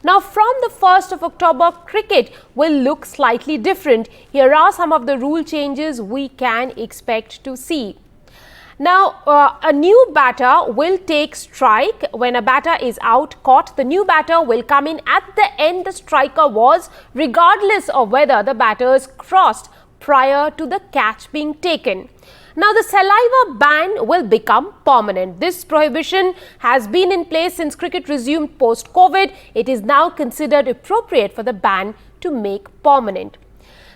Now, from the 1st of October, cricket will look slightly different. Here are some of the rule changes we can expect to see. Now, a new batter will take strike when a batter is out caught. The new batter will come in at the end the striker was, regardless of whether the batters crossed prior to the catch being taken. Now, the saliva ban will become permanent. This prohibition has been in place since cricket resumed post-COVID. It is now considered appropriate for the ban to make permanent.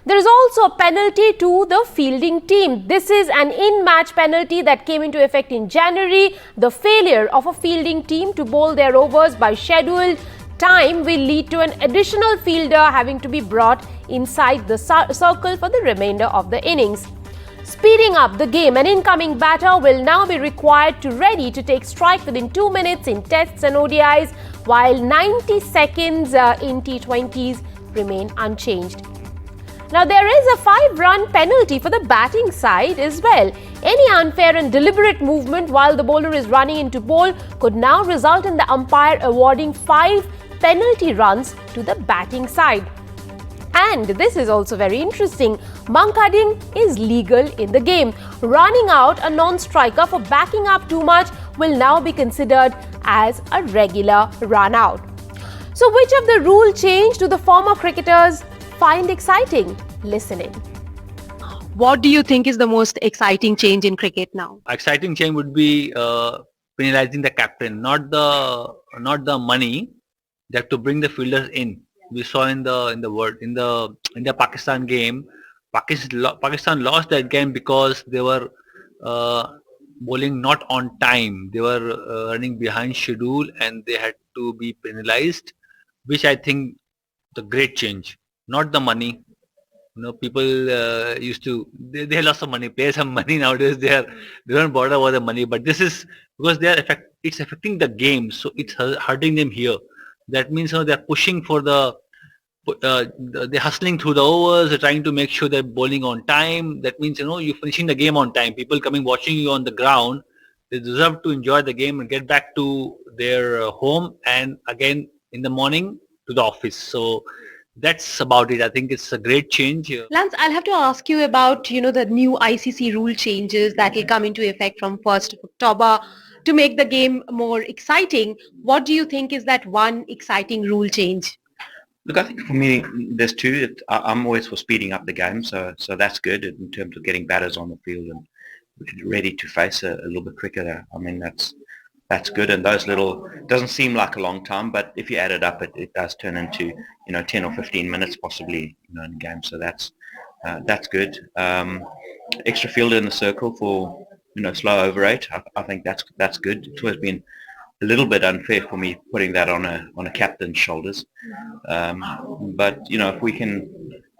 There is also a penalty to the fielding team. This is an in-match penalty that came into effect in January. The failure of a fielding team to bowl their overs by scheduled time will lead to an additional fielder having to be brought inside the circle for the remainder of the innings. Speeding up the game, an incoming batter will now be required to ready to take strike within 2 minutes in tests and ODIs, while 90 seconds in T20s remain unchanged. Now, there is a 5-run penalty for the batting side as well. Any unfair and deliberate movement while the bowler is running into bowl could now result in the umpire awarding 5 penalty runs to the batting side. And this is also very interesting. Monkadding is legal in the game. Running out a non-striker for backing up too much will now be considered as a regular run out. So, which of the rule change do the former cricketers find exciting? Listen in. What do you think is the most exciting change in cricket now? Exciting change would be penalizing the captain, not the money. They have to bring the fielders in. We saw in the Pakistan game, Pakistan lost that game because they were bowling not on time. They were running behind schedule and they had to be penalized, which I think the great change. Not the money. People used to they have lots of money. Players have money nowadays. They don't bother about the money. But this is because it's affecting the game, so it's hurting them here. That means they're pushing for they're hustling through the overs. They're trying to make sure they're bowling on time. That means you're finishing the game on time. People coming watching you on the ground, they deserve to enjoy the game and get back to their home and again in the morning to the office. So that's about it. I think it's a great change. Lance, I'll have to ask you about, the new ICC rule changes that will come into effect from 1st of October to make the game more exciting. What do you think is that one exciting rule change? Look, I think for me, there's two. I'm always for speeding up the game, so that's good in terms of getting batters on the field and ready to face a little bit quicker. I mean, that's good, and those doesn't seem like a long time, but if you add it up, it does turn into 10 or 15 minutes possibly in a game. So that's good. Extra fielder in the circle for slow over 8. I think that's good. It's always been a little bit unfair for me putting that on a captain's shoulders, but if we can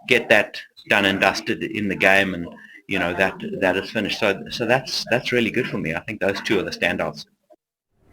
get that done and dusted in the game, and that is finished, so that's really good for me. I think those two are the standouts.